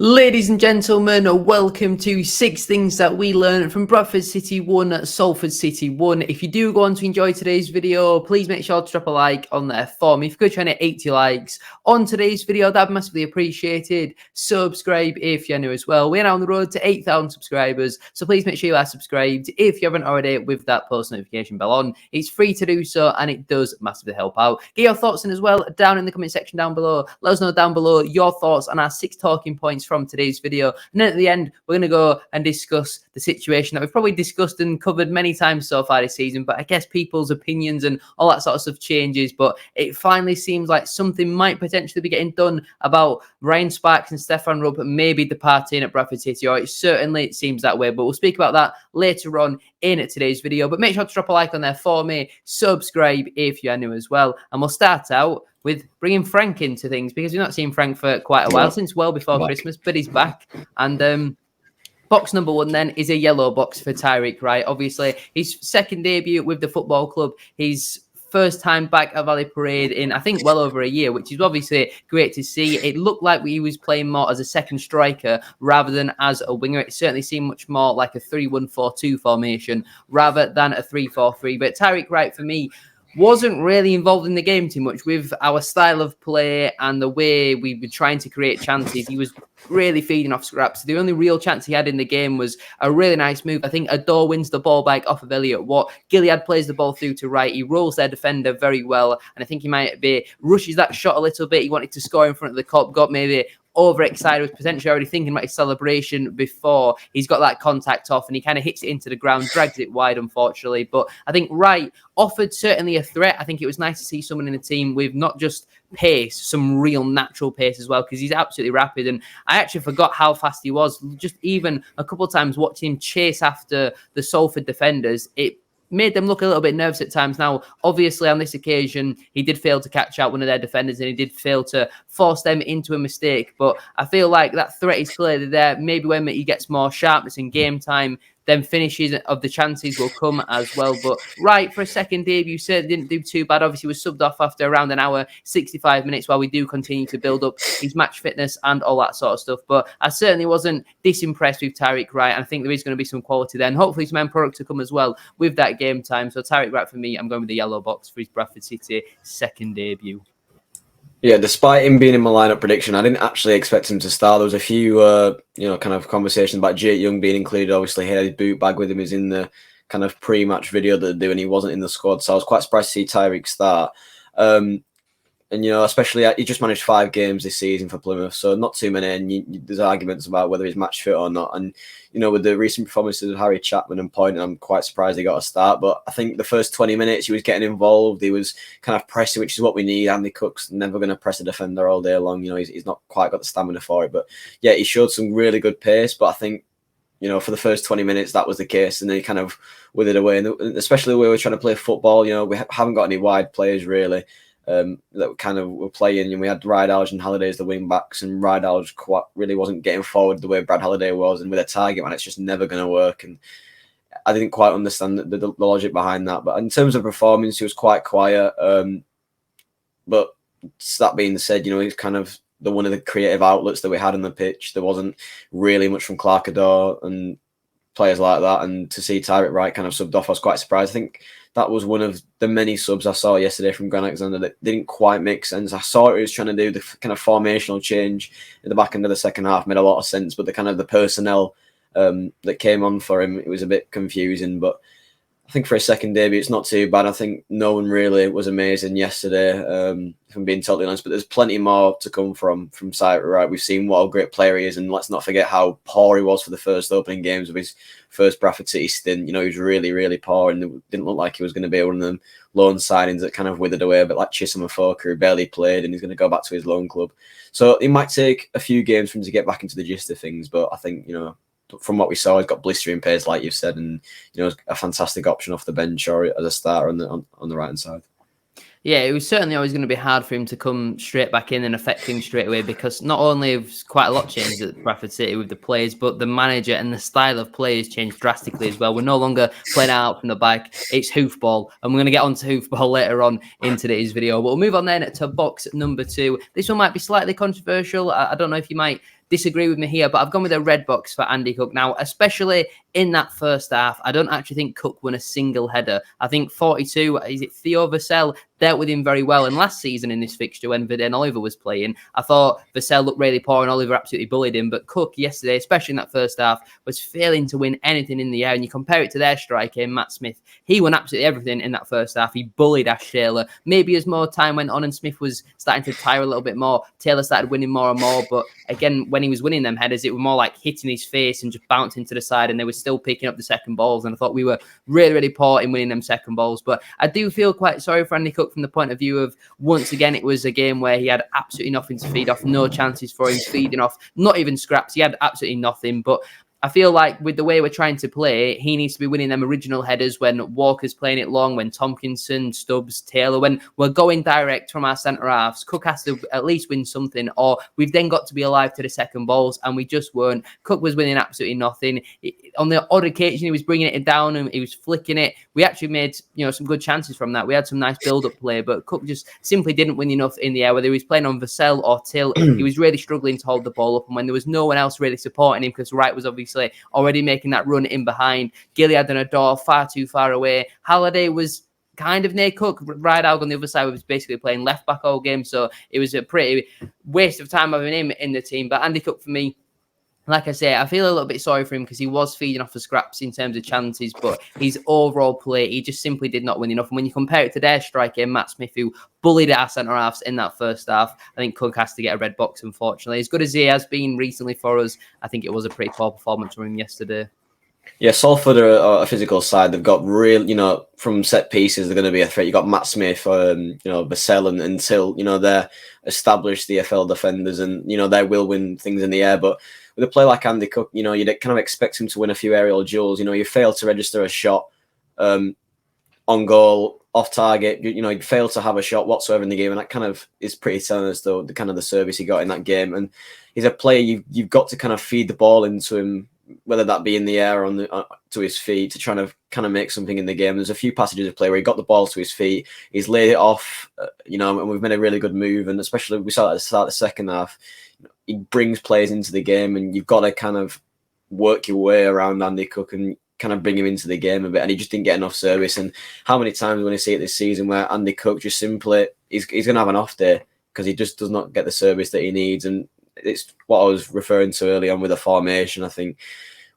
Ladies and gentlemen, welcome to 6 Things That We Learned from Bradford City 1, Salford City 1. If you do go on to enjoy today's video, please make sure to drop a like on there for me. If you could try to 80 likes on today's video, that'd be massively appreciated. Subscribe if you're new as well. We're now on the road to 8,000 subscribers, so please make sure you are subscribed if you haven't already with that post notification bell on. It's free to do so and it does massively help out. Get your thoughts in as well down in the comment section down below. Let us know down below your thoughts on our 6 talking points from today's video, and then at the end we're going to go and discuss the situation that we've probably discussed and covered many times so far this season, but I guess people's opinions and all that sort of stuff changes. But it finally seems like something might potentially be getting done about Ryan Sparks and Stefan Rupp maybe departing at Bradford City, or it certainly seems that way, but we'll speak about that later on in today's video. But make sure to drop a like on there for me, subscribe if you are new as well, and we'll start out with bringing Frank into things, because we've not seen Frank for quite a while, since well before Christmas, but he's back. And box number 1 then is a yellow box for Tyreek Wright. Obviously, his second debut with the football club, his first time back at Valley Parade in, I think, well over a year, which is obviously great to see. It looked like he was playing more as a second striker rather than as a winger. It certainly seemed much more like a 3-1-4-2 formation rather than a 3-4-3. But Tyreek Wright, for me, wasn't really involved in the game too much with our style of play and the way we were trying to create chances. He was really feeding off scraps. The only real chance he had in the game was a really nice move. I think Adore wins the ball back off of Elliot Watt. Gilead plays the ball through to Wright. He rolls their defender very well, and I think he might be rushes that shot a little bit. He wanted to score in front of the cop, got maybe overexcited, was potentially already thinking about his celebration before he's got that contact off, and he kind of hits it into the ground, drags it wide, unfortunately. But I think Wright offered certainly a threat. I think it was nice to see someone in the team with not just pace, some real natural pace as well, because he's absolutely rapid. And I actually forgot how fast he was. Just even a couple of times watching him chase after the Salford defenders, it made them look a little bit nervous at times. Now, obviously, on this occasion, he did fail to catch out one of their defenders, and he did fail to force them into a mistake. But I feel like that threat is clearly there. Maybe when he gets more sharpness in game time, then finishes of the chances will come as well. But Wright, for a second debut, certainly didn't do too bad. Obviously, was subbed off after around an hour, 65 minutes, while we do continue to build up his match fitness and all that sort of stuff. But I certainly wasn't disimpressed with Tyreek Wright, and I think there is going to be some quality there, and hopefully some end product to come as well with that game time. So Tyreek Wright, for me, I'm going with the yellow box for his Bradford City second debut. Yeah, despite him being in my lineup prediction, I didn't actually expect him to start. There was a few, kind of conversations about Jake Young being included. Obviously, he had his boot bag with him. He's in the kind of pre-match video that they're doing. He wasn't in the squad, so I was quite surprised to see Tyreek start. And, especially he just managed 5 games this season for Plymouth, so not too many. And there's arguments about whether he's match fit or not. And, with the recent performances of Harry Chapman and Point, I'm quite surprised he got a start. But I think the first 20 minutes he was getting involved. He was kind of pressing, which is what we need. Andy Cook's never going to press a defender all day long. He's not quite got the stamina for it. But, yeah, he showed some really good pace. But I think, for the first 20 minutes, that was the case. And then he kind of withered away. And especially the way we're trying to play football, we haven't got any wide players, really. That kind of were playing, and we had Ricardo and Halliday as the wing backs, and Ricardo really wasn't getting forward the way Brad Halliday was, and with a target man, it's just never going to work. And I didn't quite understand the logic behind that. But in terms of performance, he was quite quiet. But that being said, he's kind of one of the creative outlets that we had on the pitch. There wasn't really much from Clark Adore and players like that, and to see Tyreek Wright kind of subbed off, I was quite surprised. I think that was one of the many subs I saw yesterday from Grant Alexander that didn't quite make sense. I saw he was trying to do the kind of formational change in the back end of the second half, made a lot of sense, but the personnel that came on for him, it was a bit confusing. But I think for a second debut, it's not too bad. I think no one really was amazing yesterday, if I'm being totally honest. But there's plenty more to come from Tyreek Wright. We've seen what a great player he is, and let's not forget how poor he was for the first opening games of his first Bradford City stint. He was really, really poor, and it didn't look like he was going to be one of them loan signings that kind of withered away, a bit like Chisholm and Foker, who barely played, and he's going to go back to his loan club. So it might take a few games for him to get back into the gist of things, but I think, from what we saw, he's got blistering pace, like you've said, and a fantastic option off the bench or as a starter on the right hand side. Yeah, it was certainly always going to be hard for him to come straight back in and affect things straight away, because not only has quite a lot changed at Bradford City with the players, but the manager and the style of play has changed drastically as well. We're no longer playing out from the back, it's hoofball, and we're going to get onto hoofball later on in today's video. But we'll move on then to box number 2. This one might be slightly controversial. I don't know if you might disagree with me here, but I've gone with a red box for Andy Cook. Now, especially in that first half, I don't actually think Cook won a single header. I think 42, is it Theo Vassell, dealt with him very well. And last season in this fixture, when Viden Oliver was playing, I thought Vassell looked really poor and Oliver absolutely bullied him. But Cook yesterday, especially in that first half, was failing to win anything in the air. And you compare it to their striker, Matt Smith, he won absolutely everything in that first half. He bullied Ash Taylor. Maybe as more time went on and Smith was starting to tire a little bit more, Taylor started winning more and more. But again, when he was winning them headers, it was more like hitting his face and just bouncing to the side, and they were still picking up the second balls. And I thought we were really, really poor in winning them second balls. But I do feel quite sorry for Andy Cook from the point of view of, once again, it was a game where he had absolutely nothing to feed off, no chances for him, feeding off, not even scraps. He had absolutely nothing. But I feel like with the way we're trying to play, he needs to be winning them original headers when Walker's playing it long, when Tompkinson, Stubbs, Taylor, when we're going direct from our centre halves. Cook has to at least win something, or we've then got to be alive to the second balls, and we just weren't. Cook was winning absolutely nothing. On the odd occasion, he was bringing it down and he was flicking it. We actually made, some good chances from that. We had some nice build-up play, but Cook just simply didn't win enough in the air. Whether he was playing on Vassell or Till, he was really struggling to hold the ball up, and when there was no one else really supporting him, because Wright was obviously already making that run in behind. Gilead and Adore far too far away. Halliday was kind of near Cook. Rideout on the other side was basically playing left back all game, so it was a pretty waste of time having him in the team. But Andy Cook, for me, like I say, I feel a little bit sorry for him because he was feeding off the scraps in terms of chances, but his overall play, he just simply did not win enough. And when you compare it to their striker, Matt Smith, who bullied our centre-halves in that first half, I think Cook has to get a red box, unfortunately. As good as he has been recently for us, I think it was a pretty poor performance from him yesterday. Yeah, Salford are a physical side. They've got real, from set pieces, they're going to be a threat. You got Matt Smith, Vassell and Till, they're established EFL defenders, and, they will win things in the air. But with a player like Andy Cook, you'd kind of expect him to win a few aerial duels. You fail to register a shot on goal, off target. You fail to have a shot whatsoever in the game, and that kind of is pretty telling us the kind of the service he got in that game. And he's a player you've got to kind of feed the ball into him, whether that be in the air or to his feet, to try to kind of make something in the game. There's a few passages of play where he got the ball to his feet, he's laid it off, and we've made a really good move. And especially we saw at the start of the second half, he brings players into the game, and you've got to kind of work your way around Andy Cook and kind of bring him into the game a bit. And he just didn't get enough service. And how many times we're going to see it this season where Andy Cook just simply, he's going to have an off day because he just does not get the service that he needs. And it's what I was referring to early on with the formation. I think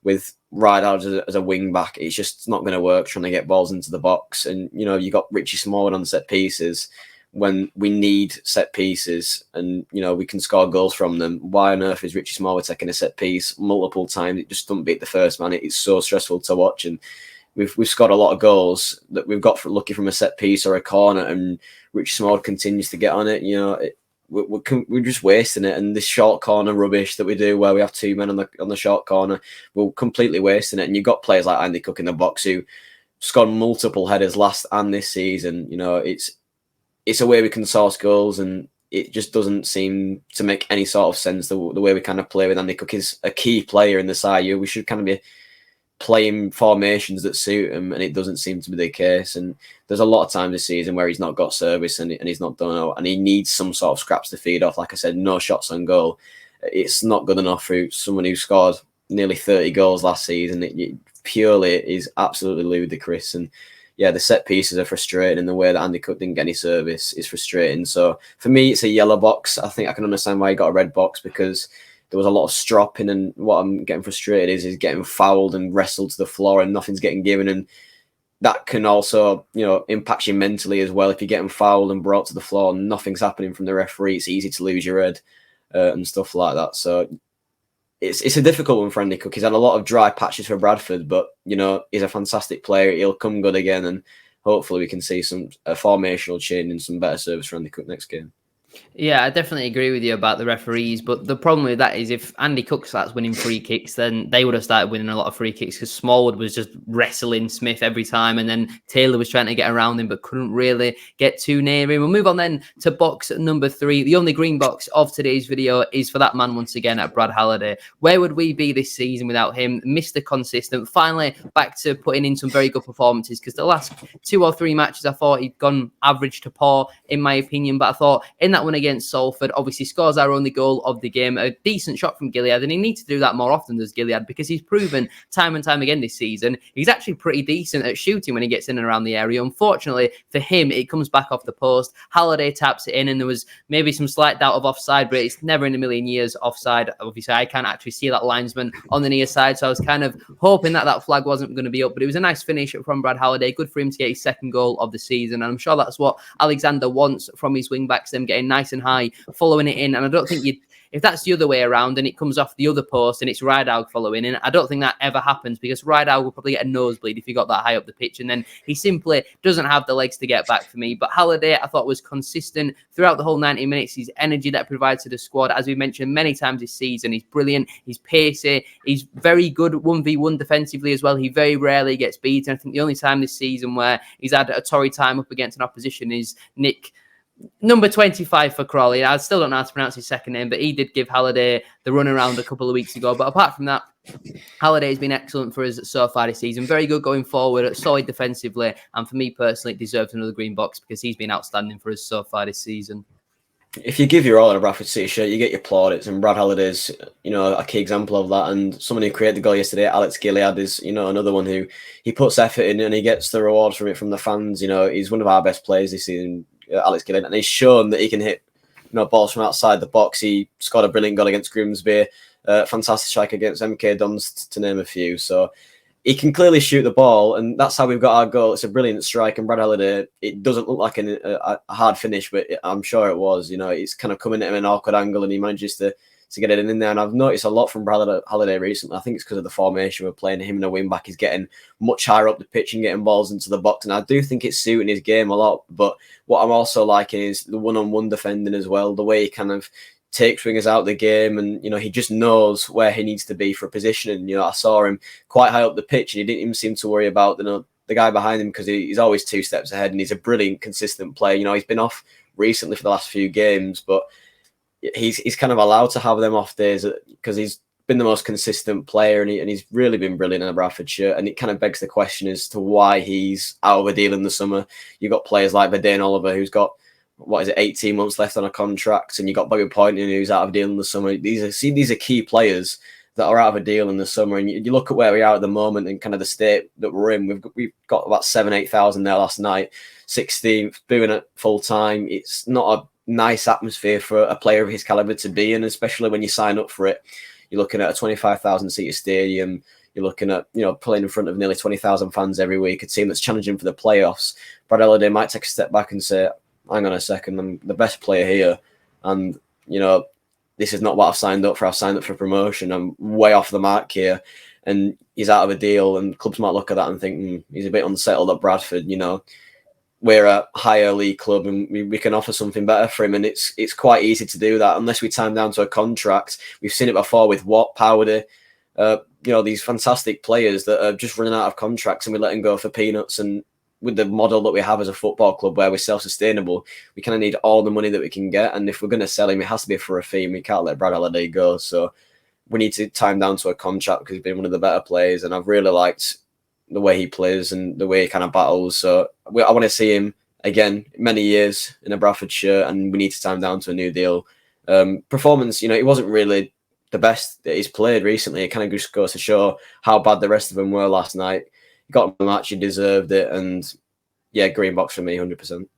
with Rideout as a wing back, it's just not going to work trying to get balls into the box. And, you got Richie Smallwood on set pieces when we need set pieces and, we can score goals from them. Why on earth is Richie Smallwood taking a set piece multiple times? It just doesn't beat the first man. It's so stressful to watch. And we've scored a lot of goals that we've got lucky from a set piece or a corner, and Richie Smallwood continues to get on it. We're just wasting it. And this short corner rubbish that we do where we have two men on the short corner, we're completely wasting it. And you've got players like Andy Cook in the box who scored multiple headers last and this season. It's a way we can source goals, and it just doesn't seem to make any sort of sense the way we kind of play with Andy Cook. Is a key player in the side. We should kind of be playing formations that suit him, and it doesn't seem to be the case. And there's a lot of times this season where he's not got service and he's not done it, and he needs some sort of scraps to feed off. Like I said, no shots on goal. It's not good enough for someone who scored nearly 30 goals last season. It purely is absolutely ludicrous. And yeah, the set pieces are frustrating, and the way that Andy Cook didn't get any service is frustrating. So for me, it's a yellow box. I think I can understand why he got a red box, because there was a lot of stropping, and what I'm getting frustrated is getting fouled and wrestled to the floor and nothing's getting given. And that can also, impact you mentally as well. If you're getting fouled and brought to the floor and nothing's happening from the referee, it's easy to lose your head and stuff like that. So it's a difficult one for Andy Cook. He's had a lot of dry patches for Bradford, but, he's a fantastic player. He'll come good again, and hopefully we can see a formational change and some better service for Andy Cook next game. Yeah, I definitely agree with you about the referees, but the problem with that is if Andy Cook starts winning free kicks, then they would have started winning a lot of free kicks, because Smallwood was just wrestling Smith every time, and then Taylor was trying to get around him but couldn't really get too near him. We'll move on then to box number 3. The only green box of today's video is for that man once again at Brad Halliday. Where would we be this season without him? Mr. Consistent, finally back to putting in some very good performances, because the last 2 or 3 matches I thought he'd gone average to poor in my opinion, but I thought in that that one against Salford, obviously scores our only goal of the game. A decent shot from Gilead, and he needs to do that more often, does Gilead, because he's proven time and time again this season he's actually pretty decent at shooting when he gets in and around the area. Unfortunately for him, it comes back off the post. Halliday taps it in, and there was maybe some slight doubt of offside, but it's never in a million years offside. Obviously, I can't actually see that linesman on the near side, so I was kind of hoping that that flag wasn't going to be up, but it was a nice finish from Brad Halliday. Good for him to get his second goal of the season, and I'm sure that's what Alexander wants from his wing-backs, them getting nice and high, following it in, and I don't think if that's the other way around and it comes off the other post and it's Rideout following in, I don't think that ever happens, because Rideout will probably get a nosebleed if he got that high up the pitch, and then he simply doesn't have the legs to get back for me. But Halliday, I thought, was consistent throughout the whole 90 minutes. His energy that provides to the squad, as we mentioned many times this season, he's brilliant, he's pacey, he's very good 1v1 defensively as well. He very rarely gets beaten. I think the only time this season where he's had a torrid time up against an opposition is Nick, number 25 for Crawley. I still don't know how to pronounce his second name, but he did give Halliday the run around a couple of weeks ago. But apart from that, Halliday's been excellent for us so far this season. Very good going forward, solid defensively, and for me personally, deserves another green box because he's been outstanding for us so far this season. If you give your all in a Bradford City shirt, you get your plaudits, and Brad Halliday's, a key example of that. And someone who created the goal yesterday, Alex Gilead, is, another one who he puts effort in and he gets the rewards from it from the fans. He's one of our best players this season, Alex Gilead, and he's shown that he can hit, balls from outside the box. He scored a brilliant goal against Grimsby, fantastic strike against MK Dons, to name a few. So he can clearly shoot the ball, and that's how we've got our goal. It's a brilliant strike, and Brad Halliday, it doesn't look like a hard finish, but I'm sure it was. It's kind of coming at him at an awkward angle, and he manages to get it in there. And I've noticed a lot from Brad Halliday recently. I think it's because of the formation we're playing. Him and a wing back is getting much higher up the pitch and getting balls into the box, and I do think it's suiting his game a lot. But what I'm also liking is the one-on-one defending as well, the way he kind of takes wingers out the game, and he just knows where he needs to be for positioning. I saw him quite high up the pitch, and he didn't even seem to worry about the guy behind him, because he's always 2 steps ahead, and he's a brilliant, consistent player. He's been off recently for the last few games, but he's kind of allowed to have them off days because he's been the most consistent player, and he's really been brilliant in a Bradford shirt. And it kind of begs the question as to why he's out of a deal in the summer. You've got players like Verdane Oliver, who's got 18 months left on a contract, and you got Bobby Poynton, who's out of a deal in the summer. These are key players that are out of a deal in the summer, and you look at where we are at the moment and kind of the state that we're in. We've got about 7,000-8,000 there last night, 16th, booing at full time. It's not a nice atmosphere for a player of his caliber to be in, especially when you sign up for it. You're looking at a 25,000 seater stadium. You're looking at, playing in front of nearly 20,000 fans every week, a team that's challenging for the playoffs. Brad Halliday might take a step back and say, hang on a second, I'm the best player here, and this is not what I've signed up for. I've signed up for promotion. I'm way off the mark here, and he's out of a deal, and clubs might look at that and think he's a bit unsettled at Bradford. We're a higher league club, and we can offer something better for him, and it's quite easy to do that unless we time down to a contract. We've seen it before with Watt, Powder, these fantastic players that are just running out of contracts, and we let them go for peanuts. And with the model that we have as a football club where we're self-sustainable, we kind of need all the money that we can get. And if we're going to sell him, it has to be for a fee, and we can't let Brad Halliday go. So we need to time down to a contract because he's been one of the better players. And I've really liked the way he plays and the way he kind of battles. So I want to see him again many years in a Bradford shirt, and we need to time down to a new deal. Performance, it wasn't really the best that he's played recently. It kind of just goes to show how bad the rest of them were last night. He got the match, he deserved it, and yeah, green box for me, 100%.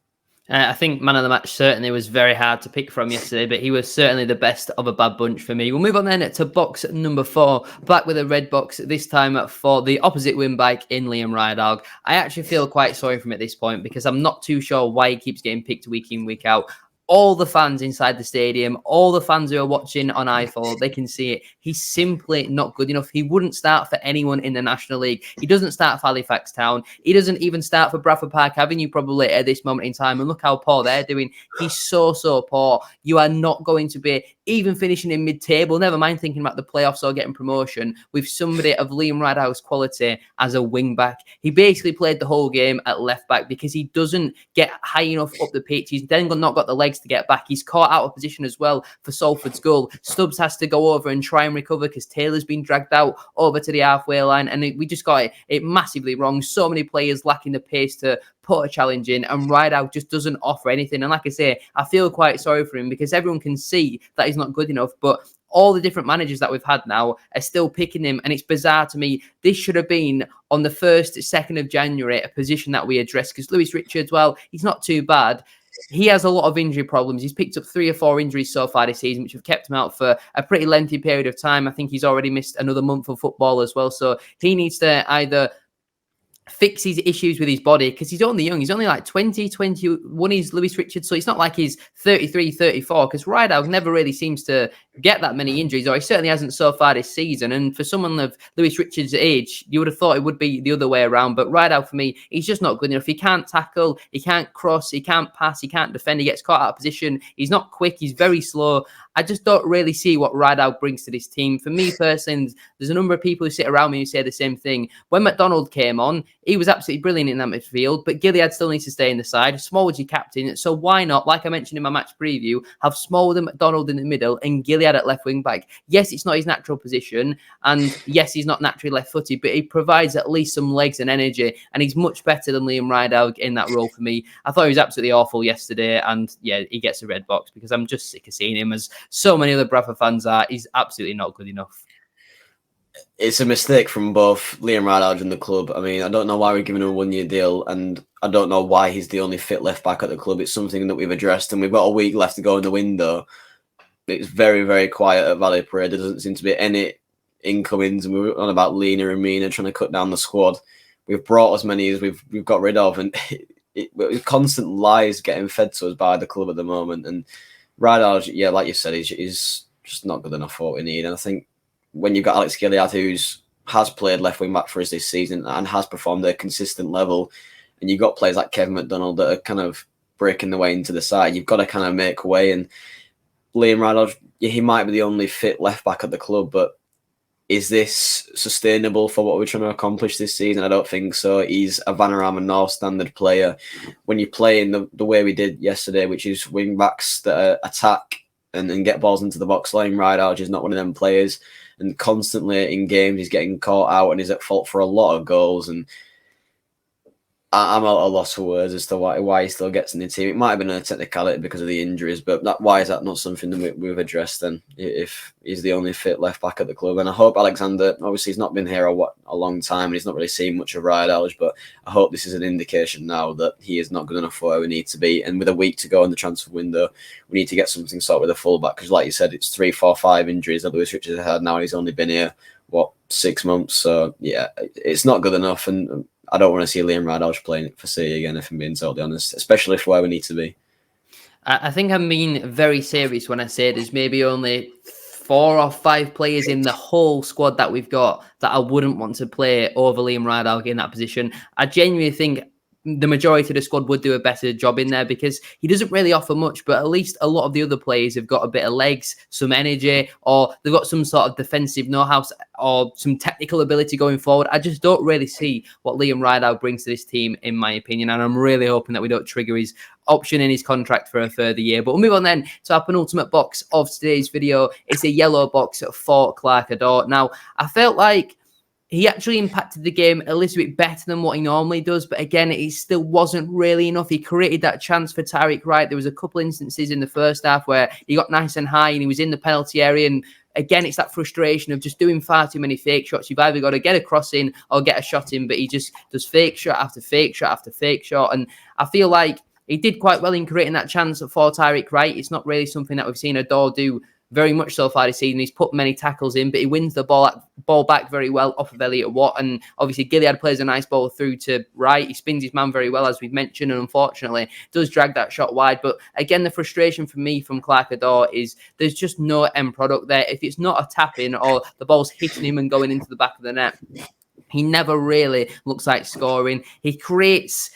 I think man of the match certainly was very hard to pick from yesterday, but he was certainly the best of a bad bunch for me. We'll move on then to box number 4, back with a red box, this time for the opposite wing back in Liam Rideout. I actually feel quite sorry for him at this point because I'm not too sure why he keeps getting picked week in, week out. All the fans inside the stadium, all the fans who are watching on iPhone, they can see it. He's simply not good enough. He wouldn't start for anyone in the National League. He doesn't start for Halifax Town. He doesn't even start for Bradford Park Avenue probably at this moment in time. And look how poor they're doing. He's so poor. You are not going to be even finishing in mid-table, never mind thinking about the playoffs or getting promotion, with somebody of Liam Rideout's quality as a wing-back. He basically played the whole game at left-back because he doesn't get high enough up the pitch. He's then not got the legs to get back. He's caught out of position as well for Salford's goal. Stubbs has to go over and try and recover because Taylor's been dragged out over to the halfway line, and we just got it massively wrong. So many players lacking the pace to put a challenge in, and Rideout just doesn't offer anything. And like I say, I feel quite sorry for him because everyone can see that he's not good enough, but all the different managers that we've had now are still picking him. And it's bizarre to me. This should have been on the 1st, 2nd of January, a position that we addressed, because Lewis Richards, well, he's not too bad. He has a lot of injury problems. He's picked up 3 or 4 injuries so far this season, which have kept him out for a pretty lengthy period of time. I think he's already missed another month of football as well. So he needs to either fix his issues with his body, because he's only young. He's only like 20, 21. He's Lewis Richards, so it's not like he's 33, 34, because Rideout never really seems to get that many injuries, or he certainly hasn't so far this season. And for someone of Lewis Richards' age, you would have thought it would be the other way around. But Rideout, for me, he's just not good enough. He can't tackle, he can't cross, he can't pass, he can't defend, he gets caught out of position. He's not quick, he's very slow. I just don't really see what Rideout brings to this team. For me personally, there's a number of people who sit around me who say the same thing. When McDonald came on, he was absolutely brilliant in that midfield, but Gilead still needs to stay in the side. Smallwood's your captain, so why not, like I mentioned in my match preview, have Smallwood and McDonald in the middle and Gilead at left wing back? Yes, it's not his natural position, and yes, he's not naturally left-footed, but he provides at least some legs and energy, and he's much better than Liam Rideout in that role for me. I thought he was absolutely awful yesterday, and yeah, he gets a red box because I'm just sick of seeing him, as so many other Bradford fans are. He's absolutely not good enough. It's a mistake from both Liam Rideout and the club. I mean, I don't know why we're giving him a 1-year deal, and I don't know why he's the only fit left back at the club. It's something that we've addressed, and we've got a week left to go in the window. It's very, very quiet at Valley Parade. There doesn't seem to be any incomings, and we were on about Lena and Mina trying to cut down the squad. We've brought as many as we've got rid of, and it constant lies getting fed to us by the club at the moment. And Rideout, yeah, like you said, he's just not good enough for what we need. And I think when you've got Alex Gilead, who has played left wing back for us this season and has performed at a consistent level, and you've got players like Kevin McDonald that are kind of breaking the way into the side, you've got to kind of make way. And Liam Rideout, he might be the only fit left back at the club, but is this sustainable for what we're trying to accomplish this season? I don't think so. He's a Vanarama North standard player. When you play in the way we did yesterday, which is wing backs that attack and get balls into the box line, Rideout is not one of them players. And constantly in games, he's getting caught out and is at fault for a lot of goals. And I'm at a loss for words as to why he still gets in the team. It might have been a technicality because of the injuries, but why is that not something that we've addressed then, if he's the only fit left back at the club? And I hope Alexander, obviously he's not been here a long time and he's not really seen much of Rideout, but I hope this is an indication now that he is not good enough for where we need to be. And with a week to go in the transfer window, we need to get something sorted with a fullback, because like you said, it's 3, 4, 5 injuries that Lewis Richards has had now. He's only been here, 6 months? So yeah, it's not good enough, and I don't want to see Liam Rideout playing for City again, if I'm being totally honest, especially for where we need to be. I think I'm being very serious when I say there's maybe only 4 or 5 players in the whole squad that we've got that I wouldn't want to play over Liam Rideout in that position. I genuinely think the majority of the squad would do a better job in there, because he doesn't really offer much, but at least a lot of the other players have got a bit of legs, some energy, or they've got some sort of defensive know-how or some technical ability going forward. I just don't really see what Liam Rideout brings to this team, in my opinion, and I'm really hoping that we don't trigger his option in his contract for a further year. But we'll move on then to our penultimate box of today's video. It's a yellow box for Clark Ador. Now, I felt like he actually impacted the game a little bit better than what he normally does. But again, it still wasn't really enough. He created that chance for Tyreek Wright. There was a couple instances in the first half where he got nice and high and he was in the penalty area. And again, it's that frustration of just doing far too many fake shots. You've either got to get a cross in or get a shot in, but he just does fake shot after fake shot after fake shot. And I feel like he did quite well in creating that chance for Tyreek Wright. It's not really something that we've seen Ador do very much so far this season. He's put many tackles in, but he wins the ball back very well off of Elliot Watt. And obviously, Gilead plays a nice ball through to Wright. He spins his man very well, as we've mentioned, and unfortunately does drag that shot wide. But again, the frustration for me from Clark Ador is there's just no end product there. If it's not a tap-in or the ball's hitting him and going into the back of the net, he never really looks like scoring. He creates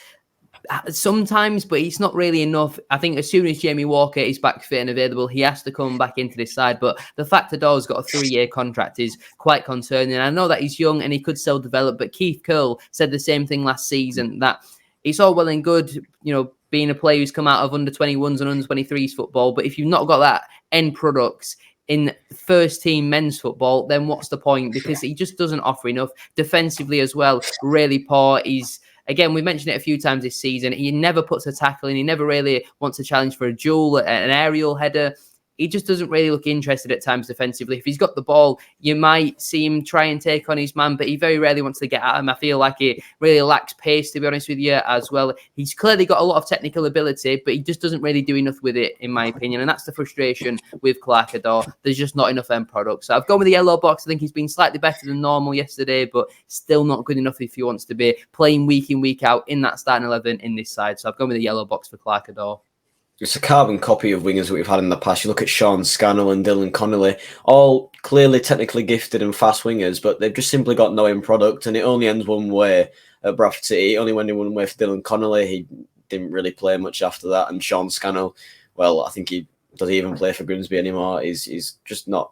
sometimes, but it's not really enough. I think as soon as Jamie Walker is back fit and available, he has to come back into this side. But the fact that Ador's got a 3-year contract is quite concerning. I know that he's young and he could still develop, but Keith Curl said the same thing last season, that it's all well and good, being a player who's come out of under-21s and under-23s football, but if you've not got that end products in first team men's football, then what's the point? Because he just doesn't offer enough. Defensively as well, really poor. He's again, we mentioned it a few times this season. He never puts a tackle in. He never really wants to challenge for a duel, an aerial header. He just doesn't really look interested at times defensively. If he's got the ball, you might see him try and take on his man, but he very rarely wants to get at him. I feel like he really lacks pace, to be honest with you, as well. He's clearly got a lot of technical ability, but he just doesn't really do enough with it, in my opinion. And that's the frustration with Clark-Adore. There's just not enough end product. So I've gone with the yellow box. I think he's been slightly better than normal yesterday, but still not good enough if he wants to be playing week in, week out in that starting 11 in this side. So I've gone with the yellow box for Clark-Adore. It's a carbon copy of wingers that we've had in the past. You look at Sean Scannell and Dylan Connolly, all clearly technically gifted and fast wingers, but they've just simply got no end product, and it only ends one way at Bradford City. It only went in one way for Dylan Connolly. He didn't really play much after that, and Sean Scannell, well, I think does he even play for Grimsby anymore? He's just not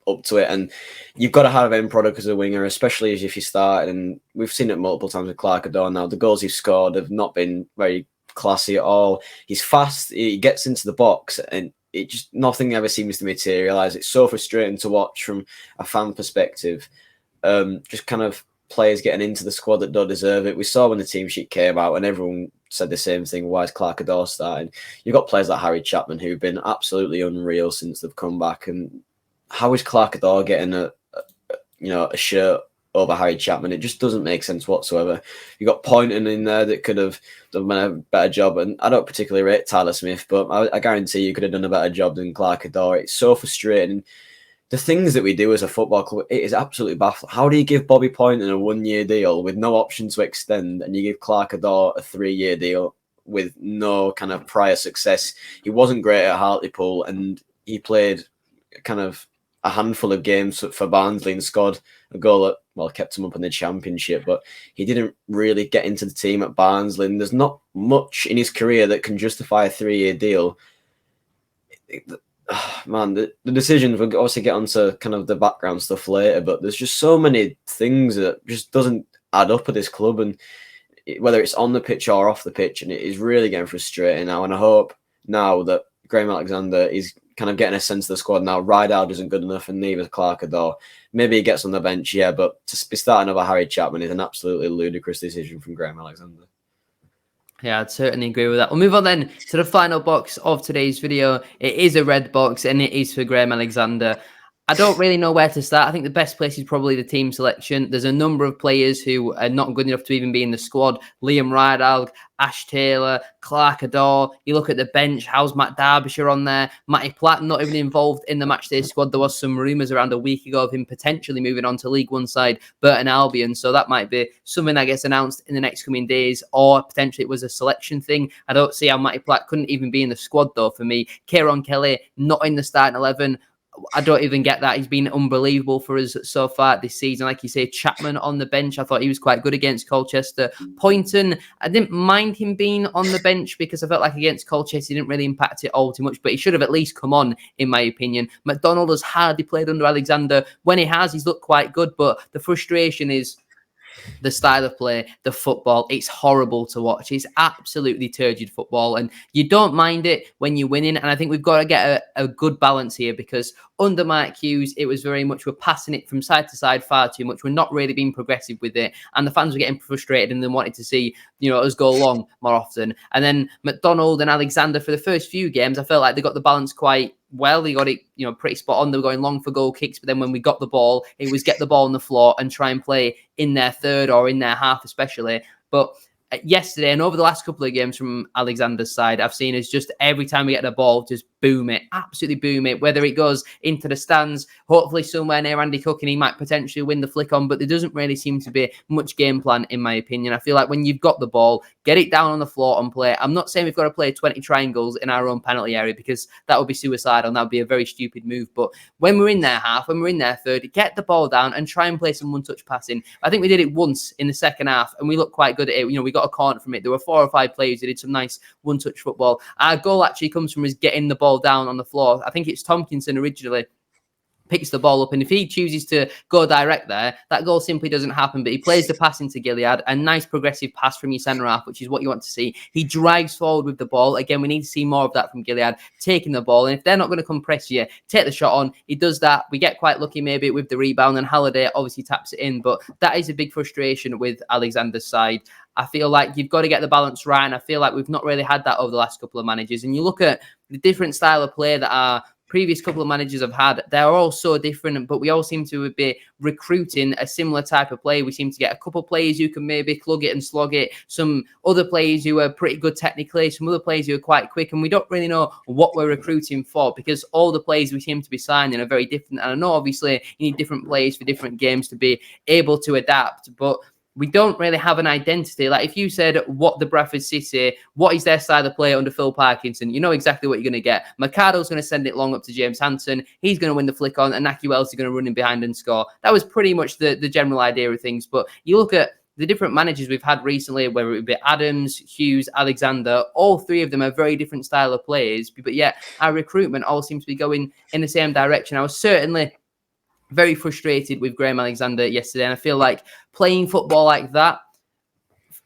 up to it, and you've got to have end product as a winger, especially if you start, and we've seen it multiple times with Clark-Adore now. The goals he's scored have not been very classy at all. He's fast, he gets into the box, and it just nothing ever seems to materialize. It's so frustrating to watch from a fan perspective. Just kind of players getting into the squad that don't deserve it. We saw when the team sheet came out and everyone said the same thing, why is Clark-Adore starting? You've got players like Harry Chapman who've been absolutely unreal since they've come back, and how is Clark-Adore getting a shirt over Harry Chapman? It just doesn't make sense whatsoever. You got Poynton in there that could have done a better job, and I don't particularly rate Tyler Smith, but I guarantee you could have done a better job than Clark-Adore. It's so frustrating. The things that we do as a football club, it is absolutely baffling. How do you give Bobby Poynton a 1-year deal with no option to extend, and you give Clark-Adore a 3-year deal with no kind of prior success? He wasn't great at Hartlepool, and he played kind of a handful of games for Barnsley and scored a goal that, well, kept him up in the Championship, but he didn't really get into the team at Barnsley, and there's not much in his career that can justify a 3-year deal. Man, the decisions, we'll obviously get onto kind of the background stuff later, but there's just so many things that just doesn't add up at this club, and whether it's on the pitch or off the pitch, and it is really getting frustrating now, and I hope now that Graham Alexander is kind of getting a sense of the squad now. Rideout isn't good enough, and neither is Clark-Adore. Maybe he gets on the bench, yeah, but to be starting over Harry Chapman is an absolutely ludicrous decision from Graham Alexander. Yeah, I'd certainly agree with that. We'll move on then to the final box of today's video. It is a red box, and it is for Graham Alexander. I don't really know where to start. I think the best place is probably the team selection. There's a number of players who are not good enough to even be in the squad. Liam Rideout, Ash Taylor, Clark-Adore. You look at the bench, how's Matt Derbyshire on there? Matty Platt not even involved in the matchday squad. There was some rumours around a week ago of him potentially moving on to League One side Burton Albion. So that might be something that gets announced in the next coming days, or potentially it was a selection thing. I don't see how Matty Platt couldn't even be in the squad though for me. Kieran Kelly not in the starting 11. I don't even get that. He's been unbelievable for us so far this season. Like you say, Chapman on the bench. I thought he was quite good against Colchester. Poynton, I didn't mind him being on the bench because I felt like against Colchester, he didn't really impact it all too much, but he should have at least come on, in my opinion. McDonald has hardly played under Alexander. When he has, he's looked quite good, but the frustration is the style of play, the football. It's horrible to watch. It's absolutely turgid football, and you don't mind it when you're winning. And I think we've got to get a good balance here, because under Mike Hughes, it was very much we're passing it from side to side far too much. We're not really being progressive with it, and the fans were getting frustrated and then wanted to see us go long more often. And then McDonald and Alexander for the first few games, I felt like they got the balance quite well. They got it pretty spot on. They were going long for goal kicks, but then when we got the ball, it was get the ball on the floor and try and play in their third or in their half especially. But yesterday and over the last couple of games from Alexander's side, I've seen is just every time we get the ball, just boom it, absolutely boom it, whether it goes into the stands, hopefully somewhere near Andy Cook, and he might potentially win the flick on, but there doesn't really seem to be much game plan, in my opinion. I feel like when you've got the ball, get it down on the floor and play. I'm not saying we've got to play 20 triangles in our own penalty area, because that would be suicidal and that would be a very stupid move. But when we're in their half, when we're in their third, get the ball down and try and play some one-touch passing. I think we did it once in the second half and we looked quite good at it. We got a corner from it. There were 4 or 5 players who did some nice one-touch football. Our goal actually comes from us getting the ball down on the floor. I think it's Tompkinson originally picks the ball up, and if he chooses to go direct there, that goal simply doesn't happen. But he plays the pass into Gilead, a nice progressive pass from your centre half, which is what you want to see. He drives forward with the ball. Again, we need to see more of that from Gilead, taking the ball, and if they're not going to come press you, take the shot on. He does that. We get quite lucky maybe with the rebound, and Halliday obviously taps it in, but that is a big frustration with Alexander's side. I feel like you've got to get the balance right. And I feel like we've not really had that over the last couple of managers. And you look at the different style of play that our previous couple of managers have had, they're all so different, but we all seem to be recruiting a similar type of play. We seem to get a couple of players who can maybe plug it and slog it, some other players who are pretty good technically, some other players who are quite quick, and we don't really know what we're recruiting for because all the players we seem to be signing are very different. And I know obviously you need different players for different games to be able to adapt, but we don't really have an identity. Like if you said what the Bradford City, what is their style of play under Phil Parkinson, you know exactly what you're going to get. Ricardo's going to send it long up to James Hanson. He's going to win the flick on, and Naki Wells is going to run in behind and score. That was pretty much the general idea of things. But you look at the different managers we've had recently, whether it be Adams, Hughes, Alexander, all three of them are very different style of players. But yet our recruitment all seems to be going in the same direction. I was certainly very frustrated with Graham Alexander yesterday. And I feel like playing football like that,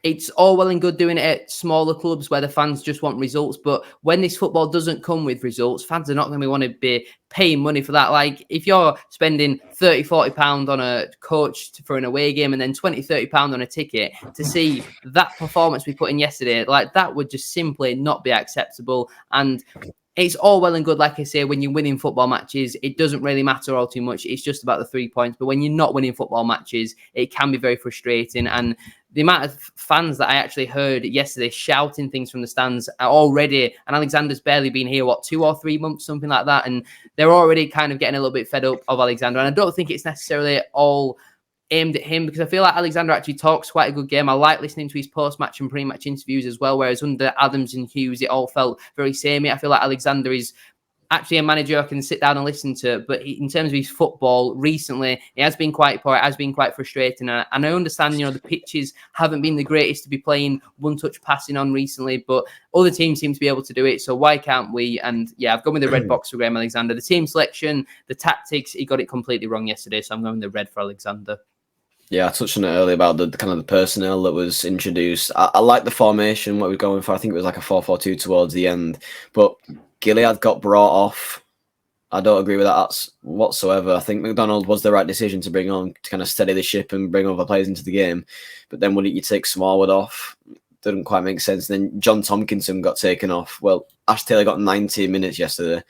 it's all well and good doing it at smaller clubs where the fans just want results. But when this football doesn't come with results, fans are not going to want to be paying money for that. Like if you're spending 30, 40 pounds on a coach for an away game and then 20, 30 pounds on a ticket to see that performance we put in yesterday, like that would just simply not be acceptable. And it's all well and good, like I say, when you're winning football matches, it doesn't really matter all too much. It's just about the 3 points. But when you're not winning football matches, it can be very frustrating. And the amount of fans that I actually heard yesterday shouting things from the stands are already, and Alexander's barely been here, 2 or 3 months, something like that. And they're already kind of getting a little bit fed up of Alexander. And I don't think it's necessarily all aimed at him because I feel like Alexander actually talks quite a good game. I like listening to his post-match and pre-match interviews as well, whereas under Adams and Hughes, it all felt very samey. I feel like Alexander is actually a manager I can sit down and listen to, but in terms of his football recently, it has been quite poor. It has been quite frustrating. And I understand, the pitches haven't been the greatest to be playing one-touch passing on recently, but other teams seem to be able to do it. So why can't we? And yeah, I've gone with the red box for Graham Alexander. The team selection, the tactics, he got it completely wrong yesterday. So I'm going with the red for Alexander. Yeah, I touched on it earlier about the kind of the personnel that was introduced. I like the formation, what we're going for. I think it was like a 4-4-2 towards the end. But Gilead got brought off. I don't agree with that whatsoever. I think McDonald was the right decision to bring on to kind of steady the ship and bring other players into the game. But then wouldn't you take Smallwood off? Didn't quite make sense. Then John Tompkinson got taken off. Well, Ash Taylor got 90 minutes yesterday.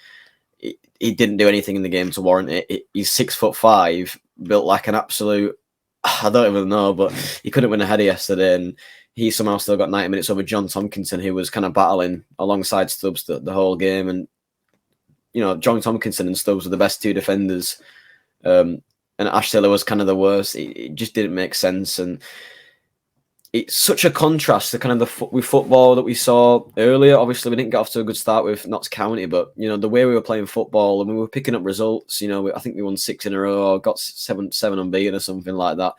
He didn't do anything in the game to warrant it. He's 6'5", built like an absolute... I don't even know, but he couldn't win a header yesterday, and he somehow still got 90 minutes over John Tompkinson, who was kind of battling alongside Stubbs the whole game. And John Tompkinson and Stubbs were the best two defenders, and Ash Taylor was kind of the worst. It just didn't make sense, and it's such a contrast to kind of with football that we saw earlier. Obviously, we didn't get off to a good start with Notts County, but the way we were playing football and we were picking up results. I think we won 6 in a row, or got seven unbeaten or something like that.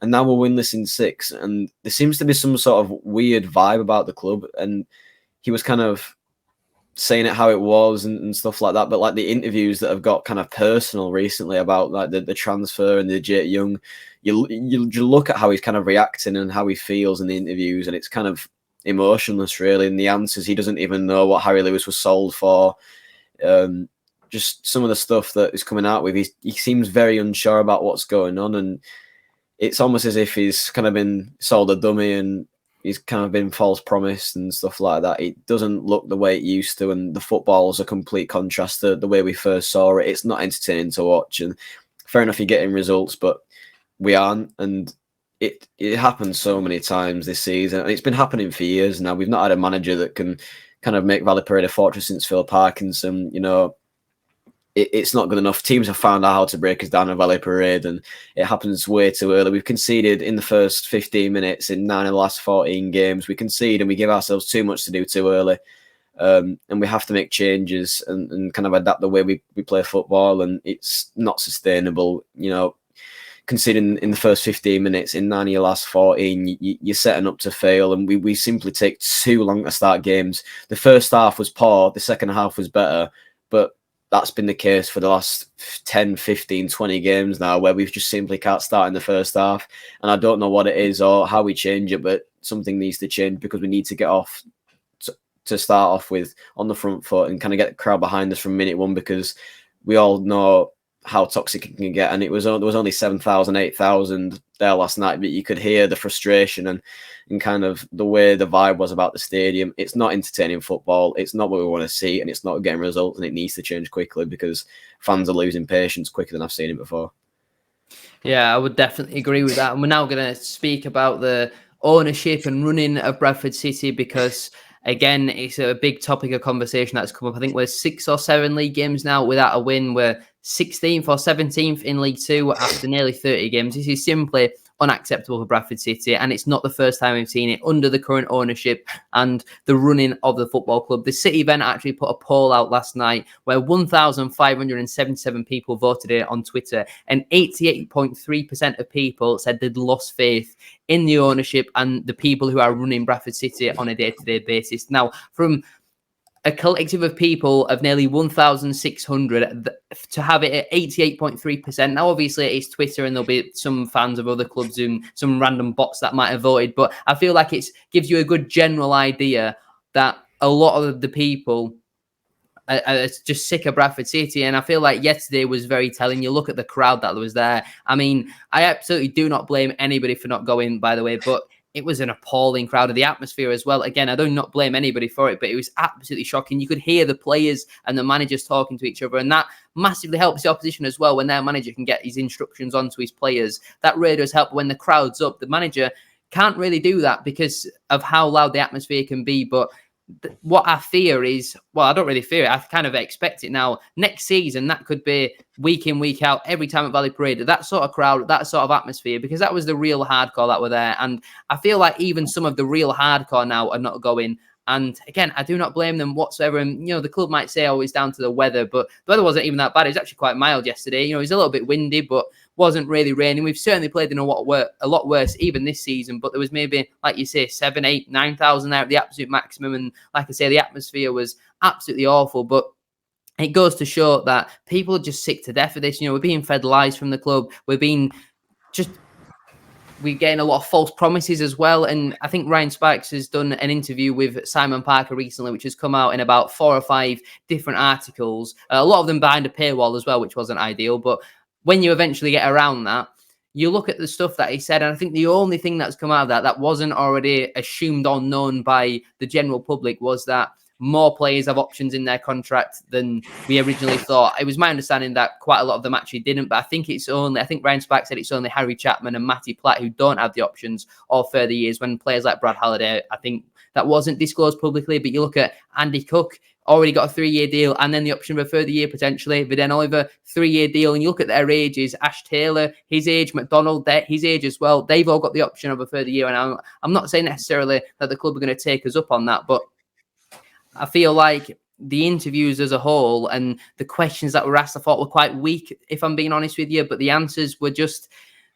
And now we're winless in 6, and there seems to be some sort of weird vibe about the club. And he was kind of saying it how it was and stuff like that. But like the interviews that have got kind of personal recently about like the transfer and the Jake Young. You look at how he's kind of reacting and how he feels in the interviews, and it's kind of emotionless, really. And the answers, he doesn't even know what Harry Lewis was sold for. Just some of the stuff that is coming out with, he seems very unsure about what's going on, and it's almost as if he's kind of been sold a dummy and he's kind of been false promised and stuff like that. It doesn't look the way it used to, and the football is a complete contrast to the way we first saw it. It's not entertaining to watch, and fair enough, you're getting results, but we aren't, and it happens so many times this season, and it's been happening for years now. We've not had a manager that can kind of make Valley Parade a fortress since Phil Parkinson. It's not good enough. Teams have found out how to break us down in Valley Parade, and it happens way too early. We've conceded in the first 15 minutes in 9 of the last 14 games. We concede and we give ourselves too much to do too early. And we have to make changes and kind of adapt the way we play football, and it's not sustainable. Conceding in the first 15 minutes in 9 of your last 14, you're setting up to fail, and we simply take too long to start games. The first half was poor, the second half was better, but that's been the case for the last 10, 15, 20 games now, where we just simply can't start in the first half. And I don't know what it is or how we change it, but something needs to change, because we need to get off to start off with on the front foot and kind of get the crowd behind us from minute one, because we all know how toxic it can get. And there was only 7,000, 8,000 there last night, but you could hear the frustration and kind of the way the vibe was about the stadium. It's not entertaining football. It's not what we want to see, and it's not getting results, and it needs to change quickly because fans are losing patience quicker than I've seen it before. Yeah, I would definitely agree with that. And we're now going to speak about the ownership and running of Bradford City because, again, it's a big topic of conversation that's come up. I think we're 6 or 7 league games now without a win. We're 16th or 17th in League Two after nearly 30 games. This is simply unacceptable for Bradford City, and it's not the first time we've seen it under the current ownership and the running of the football club. The City event actually put a poll out last night where 1,577 people voted it on Twitter, and 88.3% of people said they'd lost faith in the ownership and the people who are running Bradford City on a day-to-day basis. Now, from a collective of people of nearly 1,600 to have it at 88.3%. Now, obviously, it's Twitter and there'll be some fans of other clubs and some random bots that might have voted. But I feel like it gives you a good general idea that a lot of the people are just sick of Bradford City. And I feel like yesterday was very telling. You look at the crowd that was there. I mean, I absolutely do not blame anybody for not going, by the way, but it was an appalling crowd of the atmosphere as well. Again, I do not blame anybody for it, but it was absolutely shocking. You could hear the players and the managers talking to each other, and that massively helps the opposition as well when their manager can get his instructions onto his players. That really does help when the crowd's up. The manager can't really do that because of how loud the atmosphere can be, but what I fear is, well, I don't really fear it. I kind of expect it now. Next season, that could be week in, week out, every time at Valley Parade, that sort of crowd, that sort of atmosphere, because that was the real hardcore that were there. And I feel like even some of the real hardcore now are not going. And again, I do not blame them whatsoever. And, the club might say, oh, it's down to the weather, but the weather wasn't even that bad. It was actually quite mild yesterday. It was a little bit windy, but wasn't really raining. We've certainly played in a lot worse even this season, but there was maybe, like you say, 7, 8, 9,000 there at the absolute maximum. And like I say, the atmosphere was absolutely awful, but it goes to show that people are just sick to death of this. We're being fed lies from the club. We're getting a lot of false promises as well. And I think Ryan Sparks has done an interview with Simon Parker recently, which has come out in about 4 or 5 different articles. A lot of them behind a paywall as well, which wasn't ideal. But when you eventually get around that, you look at the stuff that he said, and I think the only thing that's come out of that wasn't already assumed or known by the general public was that more players have options in their contract than we originally thought. It was my understanding that quite a lot of them actually didn't, but I think Ryan Sparks said it's only Harry Chapman and Matty Platt who don't have the options all further years, when players like Brad Halliday, I think that wasn't disclosed publicly. But you look at Andy Cook, already got a 3-year deal and then the option of a further year potentially. But then Oliver, 3-year deal. And you look at their ages, Ash Taylor, his age, McDonald, his age as well. They've all got the option of a further year. And I'm not saying necessarily that the club are going to take us up on that, but I feel like the interviews as a whole and the questions that were asked, I thought were quite weak, if I'm being honest with you. But the answers were just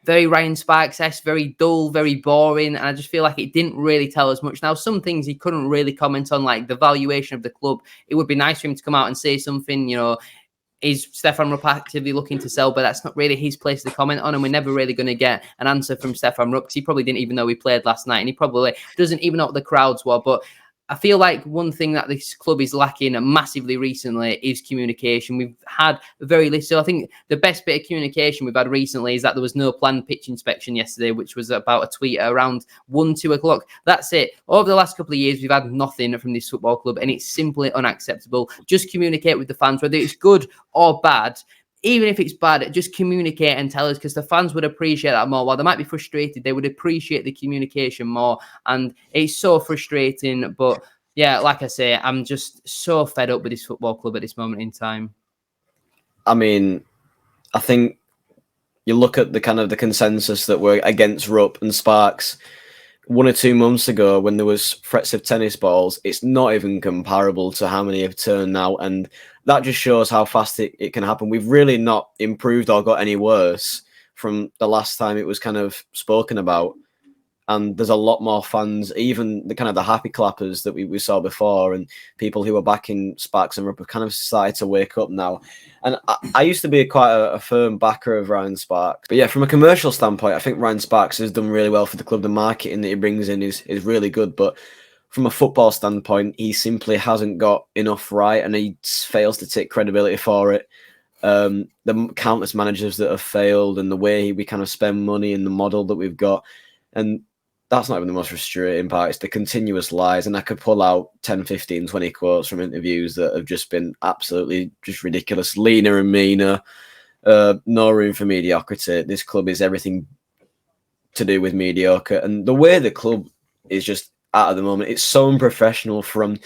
very Ryan Sparks-esque, very dull, very boring. And I just feel like it didn't really tell us much. Now, some things he couldn't really comment on, like the valuation of the club. It would be nice for him to come out and say something, is Stefan Rupp actively looking to sell? But that's not really his place to comment on. And we're never really going to get an answer from Stefan Rupp because he probably didn't even know we played last night. And he probably doesn't even know what the crowds were. But I feel like one thing that this club is lacking massively recently is communication. We've had very little. I think the best bit of communication we've had recently is that there was no planned pitch inspection yesterday, which was about a tweet at around 1, 2 o'clock. That's it. Over the last couple of years, we've had nothing from this football club, and it's simply unacceptable. Just communicate with the fans, whether it's good or bad. Even if it's bad, just communicate and tell us, because the fans would appreciate that more. While they might be frustrated, they would appreciate the communication more. And it's so frustrating. But yeah, like I say, I'm just so fed up with this football club at this moment in time. I mean, I think you look at the kind of the consensus that were against Rupp and Sparks 1 or 2 months ago when there was threats of tennis balls. It's not even comparable to how many have turned now. And that just shows how fast it can happen. We've really not improved or got any worse from the last time it was kind of spoken about. And there's a lot more fans, even the kind of the happy clappers that we saw before, and people who are backing Sparks and Rupp have kind of started to wake up now. And I used to be quite a firm backer of Ryan Sparks. But yeah, from a commercial standpoint, I think Ryan Sparks has done really well for the club. The marketing that he brings in is really good. But from a football standpoint, he simply hasn't got enough right, and he fails to take credibility for it. the countless managers that have failed, and the way we kind of spend money and the model that we've got. And that's not even the most frustrating part. It's the continuous lies. And I could pull out 10, 15, 20 quotes from interviews that have just been absolutely just ridiculous. Leaner and meaner. No room for mediocrity. This club is everything to do with mediocre. And the way the club is just at the moment, it's so unprofessional, from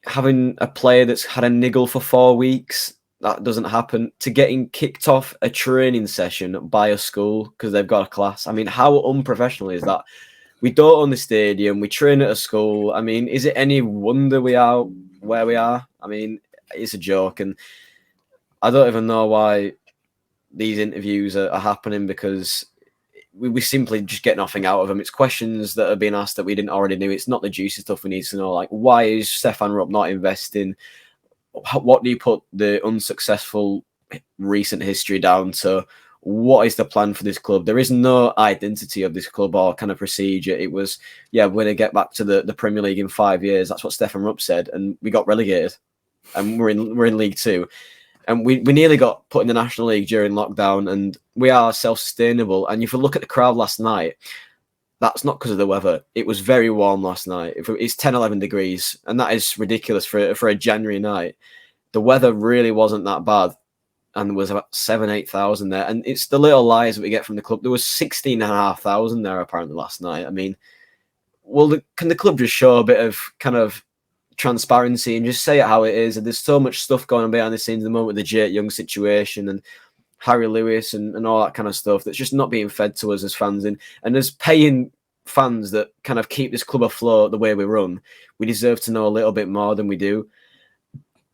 having a player that's had a niggle for 4 weeks, that doesn't happen, to getting kicked off a training session by a school because they've got a class. I mean, how unprofessional is that? We don't own the stadium. We train at a school. I mean, is it any wonder we are where we are? I mean, it's a joke. And I don't even know why these interviews are happening, because we simply just get nothing out of them. It's questions that are being asked that we didn't already know. It's not the juicy stuff we need to know. Like, why is Stefan Rupp not investing? What do you put the unsuccessful recent history down to? What is the plan for this club? There is no identity of this club or kind of procedure. It was, we're going to get back to the Premier League in 5 years. That's what Stefan Rupp said, and we got relegated, and we're in League Two, and we nearly got put in the National League during lockdown, and we are self-sustainable. And if you look at the crowd last night, that's not because of the weather. It was very warm last night. It's 10, 11 degrees, and that is ridiculous for a January night. The weather really wasn't that bad, and there was about 7,000, 8,000 there. And it's the little lies that we get from the club. There was 16,500 there apparently last night. I mean, well, can the club just show a bit of kind of transparency and just say it how it is? And there's so much stuff going on behind the scenes at the moment with the Jake Young situation and Harry Lewis and all that kind of stuff that's just not being fed to us as fans. And as paying fans that kind of keep this club afloat the way we run, we deserve to know a little bit more than we do.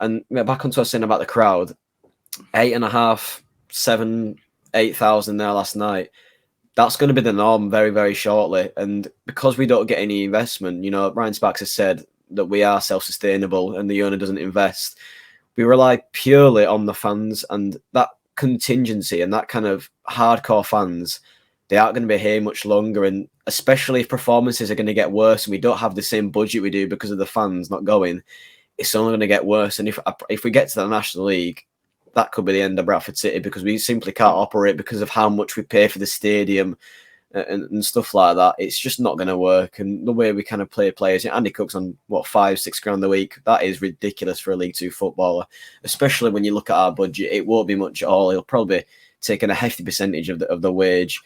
And back onto what I was saying about the crowd, 8,500, 7,000, 8,000 there last night. That's going to be the norm very, very shortly. And because we don't get any investment, Ryan Sparks has said that we are self-sustainable and the owner doesn't invest. We rely purely on the fans, and that contingency and that kind of hardcore fans, they aren't going to be here much longer. And especially if performances are going to get worse and we don't have the same budget we do because of the fans not going, it's only going to get worse. And if we get to the National League, that could be the end of Bradford City, because we simply can't operate because of how much we pay for the stadium and stuff like that. It's just not going to work. And the way we kind of play players, Andy Cook's on what, 5-6 grand a week. That is ridiculous for a League Two footballer, especially when you look at our budget. It won't be much at all. He'll probably take in a hefty percentage of the wage.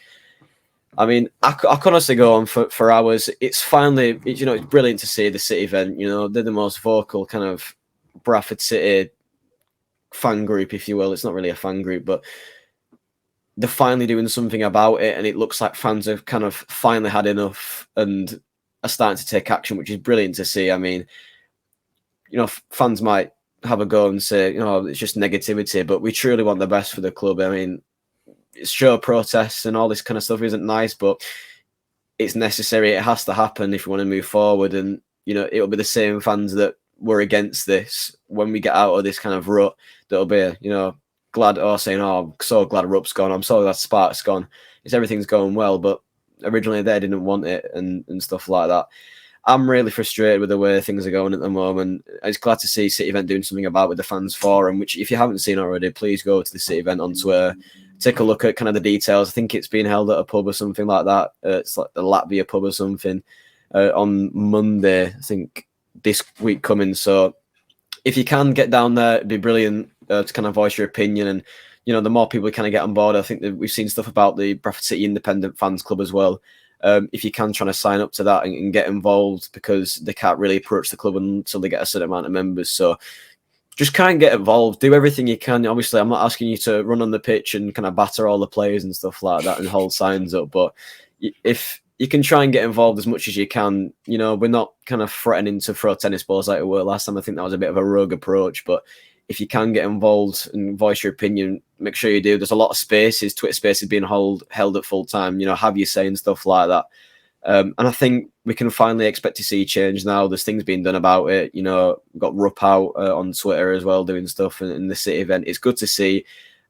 I mean, I could honestly go on for hours. It's finally, it's brilliant to see the City event. They're the most vocal kind of Bradford City fan group, if you will. It's not really a fan group, but they're finally doing something about it, and it looks like fans have kind of finally had enough and are starting to take action, which is brilliant to see. I mean, fans might have a go and say, it's just negativity, but we truly want the best for the club. I mean, show protests and all this kind of stuff isn't nice, but it's necessary. It has to happen if we want to move forward. And, it'll be the same fans that were against this when we get out of this kind of rut that'll be, glad or saying, I'm so glad Rupp's gone. I'm so glad Spark's gone. Everything's going well, but originally they didn't want it and stuff like that. I'm really frustrated with the way things are going at the moment. I was glad to see City Event doing something about with the fans forum, which if you haven't seen already, please go to the City Event on Twitter. Take a look at kind of the details. I think it's being held at a pub or something like that. It's like the Latvia pub or something on Monday, I think, this week coming. So if you can get down there, it'd be brilliant to kind of voice your opinion. And, the more people kind of get on board, I think that we've seen stuff about the Bradford City Independent Fans Club as well. If you can, trying to sign up to that and get involved, because they can't really approach the club until they get a certain amount of members. So just kind of get involved, do everything you can. Obviously, I'm not asking you to run on the pitch and kind of batter all the players and stuff like that and hold signs up. But if you can try and get involved as much as you can, we're not kind of threatening to throw tennis balls like we were last time. I think that was a bit of a rogue approach. But if you can get involved and voice your opinion, make sure you do. There's a lot of spaces, Twitter spaces being held at full time, have your say and stuff like that. And I think we can finally expect to see change now. There's things being done about it. We've got Rupp out on Twitter as well doing stuff in the City event. It's good to see.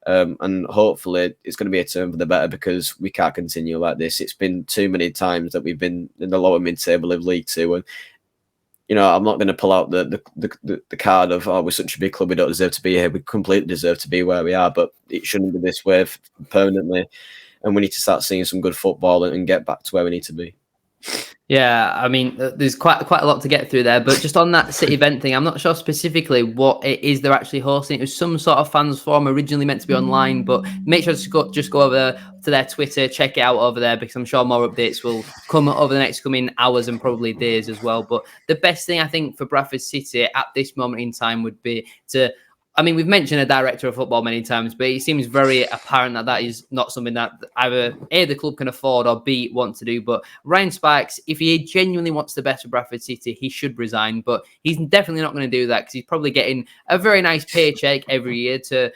And hopefully it's going to be a turn for the better, because we can't continue like this. It's been too many times that we've been in the lower mid-table of League Two. And I'm not going to pull out the card of, we're such a big club, we don't deserve to be here. We completely deserve to be where we are, but it shouldn't be this way permanently. And we need to start seeing some good football and get back to where we need to be. Yeah, I mean, there's quite a lot to get through there, but just on that City event thing, I'm not sure specifically what it is they're actually hosting. It was some sort of fans forum originally meant to be online, but make sure to just go over to their Twitter, check it out over there, because I'm sure more updates will come over the next coming hours and probably days as well. But the best thing I think for Bradford City at this moment in time would be to, I mean, we've mentioned a director of football many times, but it seems very apparent that is not something that either A, the club can afford, or B, want to do. But Ryan Sparks, if he genuinely wants the best of Bradford City, he should resign. But he's definitely not going to do that, because he's probably getting a very nice paycheck every year to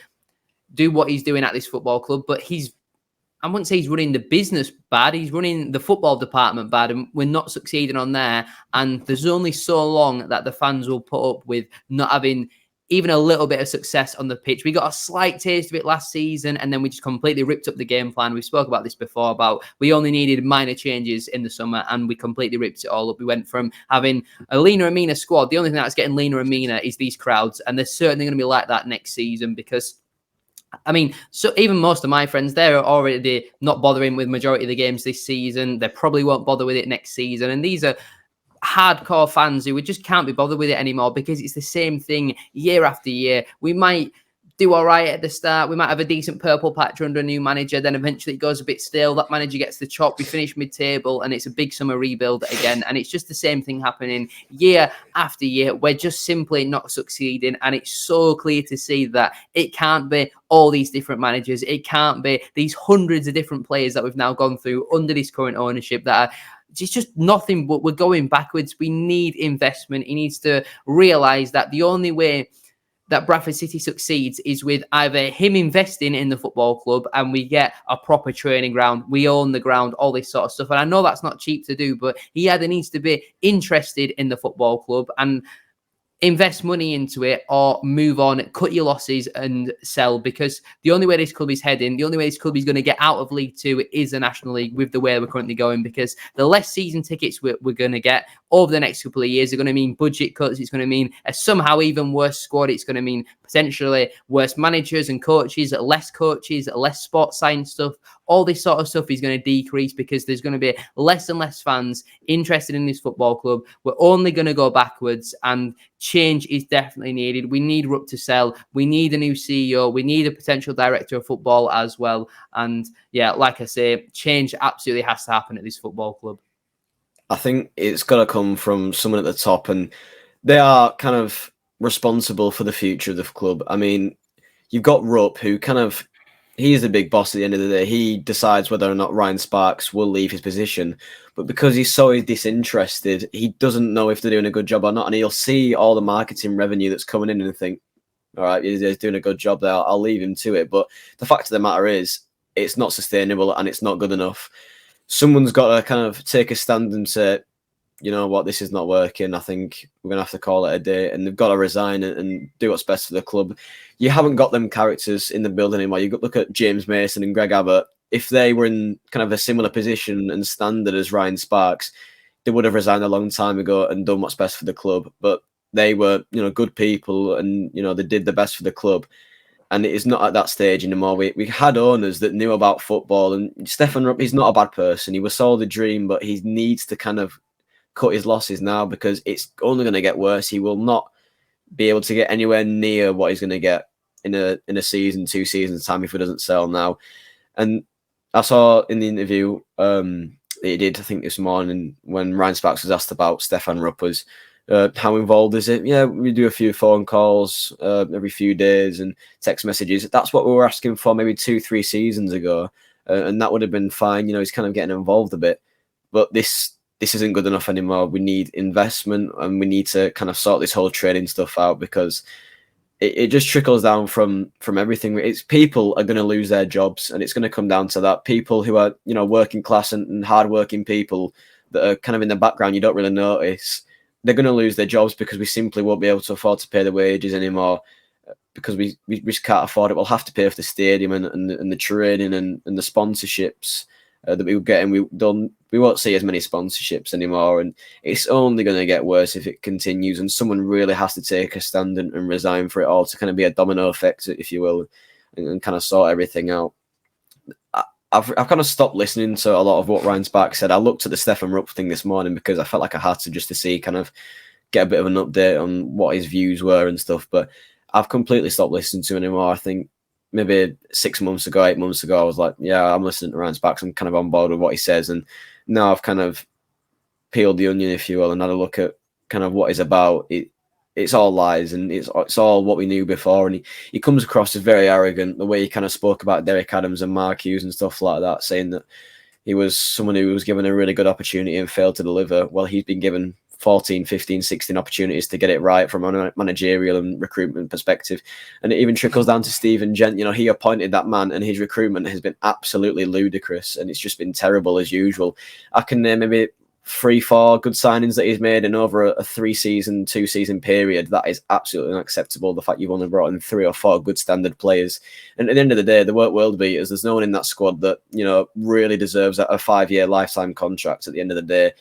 do what he's doing at this football club. But I wouldn't say he's running the business bad. He's running the football department bad, and we're not succeeding on there. And there's only so long that the fans will put up with not having even a little bit of success on the pitch. We got a slight taste of it last season, and then we just completely ripped up the game plan. We spoke about this before, about we only needed minor changes in the summer, and we completely ripped it all up. We went from having a leaner and meaner squad. The only thing that's getting leaner and meaner is these crowds, and they're certainly going to be like that next season, because I mean, so even most of my friends, they're already not bothering with majority of the games this season. They probably won't bother with it next season. And these are hardcore fans who just can't be bothered with it anymore, because it's the same thing year after year. We might do all right at the start. We might have a decent purple patch under a new manager. Then eventually it goes a bit stale. That manager gets the chop. We finish mid-table and it's a big summer rebuild again. And it's just the same thing happening year after year. We're just simply not succeeding. And it's so clear to see that it can't be all these different managers. It can't be these hundreds of different players that we've now gone through under this current ownership that are, it's just nothing but we're going backwards. We need investment. He needs to realise that the only way that Bradford City succeeds is with either him investing in the football club and we get a proper training ground, we own the ground, all this sort of stuff. And I know that's not cheap to do, but he either needs to be interested in the football club and invest money into it, or move on, cut your losses and sell, because the only way this club is heading, the only way this club is going to get out of League Two is the National League with the way we're currently going, because the less season tickets we're going to get over the next couple of years are going to mean budget cuts. It's going to mean a somehow even worse squad. It's going to mean potentially worse managers and coaches, less sports science stuff. All this sort of stuff is going to decrease because there's going to be less and less fans interested in this football club. We're only going to go backwards, and change is definitely needed. We need Rowe to sell. We need a new CEO. We need a potential director of football as well. And yeah, like I say, change absolutely has to happen at this football club. I think it's got to come from someone at the top, and they are kind of responsible for the future of the club. I mean, you've got Rowe, who he is the big boss at the end of the day. He decides whether or not Ryan Sparks will leave his position. But because he's so disinterested, he doesn't know if they're doing a good job or not. And he'll see all the marketing revenue that's coming in and think, all right, he's doing a good job there. I'll leave him to it. But the fact of the matter is, it's not sustainable and it's not good enough. Someone's got to kind of take a stand and say, you know what, this is not working. I think we're going to have to call it a day, and they've got to resign and do what's best for the club. You haven't got them characters in the building anymore. You look at James Mason and Greg Abbott. If they were in kind of a similar position and standard as Ryan Sparks, they would have resigned a long time ago and done what's best for the club. But they were, good people, and, they did the best for the club. And it is not at that stage anymore. We had owners that knew about football, and Stefan Rupp, he's not a bad person. He was sold a dream, but he needs to kind of cut his losses now, because it's only going to get worse. He will not be able to get anywhere near what he's going to get in a season, 2 seasons time if he doesn't sell now. And I saw in the interview that he did, I think this morning, when Ryan Sparks was asked about Stefan Rupp, was how involved is it? Yeah, we do a few phone calls every few days and text messages. That's what we were asking for maybe 2-3 seasons ago, and that would have been fine. He's kind of getting involved a bit, but this isn't good enough anymore. We need investment, and we need to kind of sort this whole training stuff out, because it just trickles down from everything. It's people are going to lose their jobs, and it's going to come down to that. People who are, working class and hardworking people that are kind of in the background, you don't really notice. They're going to lose their jobs because we simply won't be able to afford to pay the wages anymore, because we just can't afford it. We'll have to pay for the stadium and the training and the sponsorships. that we were getting. We won't see as many sponsorships anymore, and it's only going to get worse if it continues. And someone really has to take a stand and resign for it all to kind of be a domino effect, if you will, and kind of sort everything out. I've kind of stopped listening to a lot of what Ryan Sparks said. I looked at the Stefan Rupp thing this morning because I felt like I had to, just to see, kind of get a bit of an update on what his views were and stuff. But I've completely stopped listening to him anymore. I think maybe 6 months ago, 8 months ago, I was like, yeah, I'm listening to Ryan Sparks. I'm kind of on board with what he says. And now I've kind of peeled the onion, if you will, and had a look at kind of what he's about. It's all lies, and it's all what we knew before. And he comes across as very arrogant, the way he kind of spoke about Derek Adams and Mark Hughes and stuff like that, saying that he was someone who was given a really good opportunity and failed to deliver. Well, he's been given 14, 15, 16 opportunities to get it right from a managerial and recruitment perspective. And it even trickles down to Stephen Gent. You know, he appointed that man, and his recruitment has been absolutely ludicrous, and it's just been terrible as usual. I can name maybe 3-4 good signings that he's made in over a 3-season, 2-season period. That is absolutely unacceptable. The fact you've only brought in 3 or 4 good standard players, and at the end of the day, the world beaters, there's no one in that squad that, you know, really deserves a 5-year lifetime contract. At the end of the day,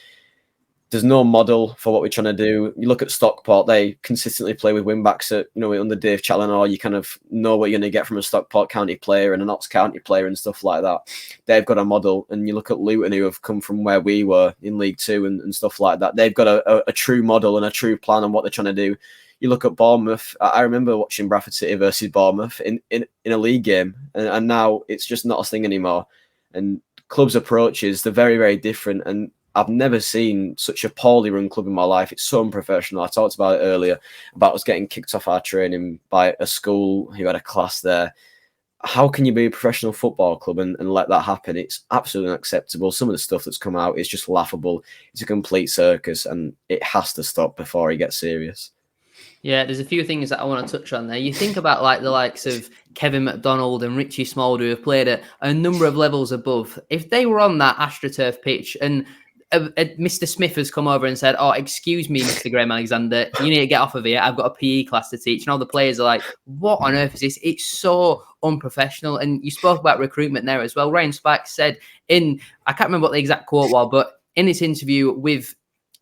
there's no model for what we're trying to do. You look at Stockport; they consistently play with wing backs at, you know, under Dave Challinor. You kind of know what you're going to get from a Stockport County player and an Ox County player and stuff like that. They've got a model, and you look at Luton, who have come from where we were in League Two and stuff like that. They've got a true model and a true plan on what they're trying to do. You look at Bournemouth. I remember watching Bradford City versus Bournemouth in a league game, and now it's just not a thing anymore. And clubs' approaches, they're very, very different. And I've never seen such a poorly run club in my life. It's so unprofessional. I talked about it earlier, about us getting kicked off our training by a school who had a class there. How can you be a professional football club and let that happen? It's absolutely unacceptable. Some of the stuff that's come out is just laughable. It's a complete circus, and it has to stop before he gets serious. Yeah, there's a few things that I want to touch on there. You think about like the likes of Kevin McDonald and Richie Smallwood, who have played at a number of levels above. If they were on that AstroTurf pitch and Mr. Smith has come over and said, "Oh, excuse me, Mr. Graham Alexander, you need to get off of here. I've got a PE class to teach." And all the players are like, "What on earth is this?" It's so unprofessional. And you spoke about recruitment there as well. Ryan Sparks said I can't remember what the exact quote was, but in this interview with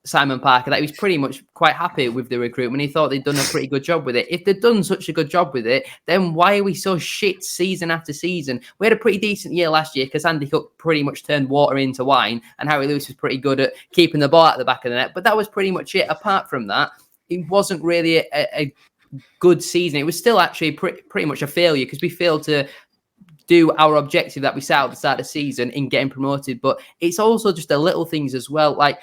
Simon Parker, that he was pretty much quite happy with the recruitment. He thought they'd done a pretty good job with it. If they'd done such a good job with it, then why are we so shit season after season? We had a pretty decent year last year because Andy Cook pretty much turned water into wine, and Harry Lewis was pretty good at keeping the ball at the back of the net. But that was pretty much it. Apart from that, it wasn't really a good season. It was still actually pretty much a failure because we failed to do our objective that we set out at the start of the season in getting promoted. But it's also just the little things as well, like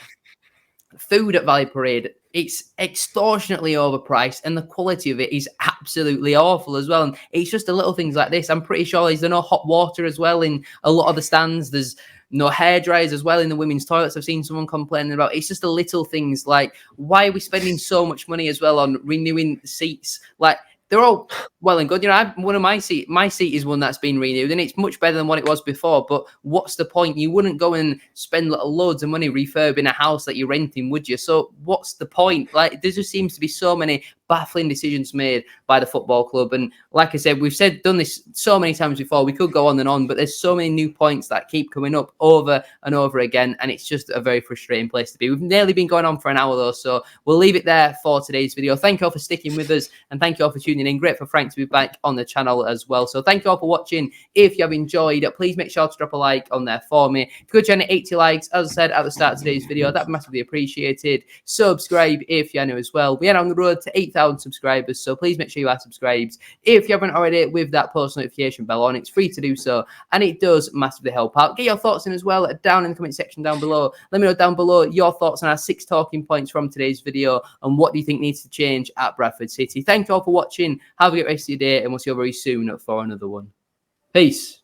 food at Valley Parade. It's extortionately overpriced, and the quality of it is absolutely awful as well. And it's just the little things like this. I'm pretty sure there's no hot water as well in a lot of the stands. There's no hair dryers as well in the women's toilets. I've seen someone complaining about. It's just the little things, like why are we spending so much money as well on renewing the seats? Like, they're all well and good. You know, one of my seat is one that's been renewed, and it's much better than what it was before. But what's the point? You wouldn't go and spend loads of money refurbing a house that you're renting, would you? So what's the point? Like, there just seems to be so many baffling decisions made by the football club. And like I said, we've done this so many times before. We could go on and on, but there's so many new points that keep coming up over and over again, and it's just a very frustrating place to be. We've nearly been going on for an hour though, so we'll leave it there for today's video. Thank you all for sticking with us, and thank you all for tuning in. Great for Frank to be back on the channel as well. So thank you all for watching. If you have enjoyed, please make sure to drop a like on there for me. If you could join at 80 likes, as I said at the start of today's video, that'd be massively appreciated. Subscribe if you're new as well. We are on the road to 8,000 subscribers, so please make sure you are subscribed. If you haven't already, with that post notification bell on, it's free to do so, and it does massively help out. Get your thoughts in as well down in the comment section down below. Let me know down below your thoughts on our 6 talking points from today's video, and what do you think needs to change at Bradford City. Thank you all for watching. Have a great rest of your day, and we'll see you very soon for another one. Peace.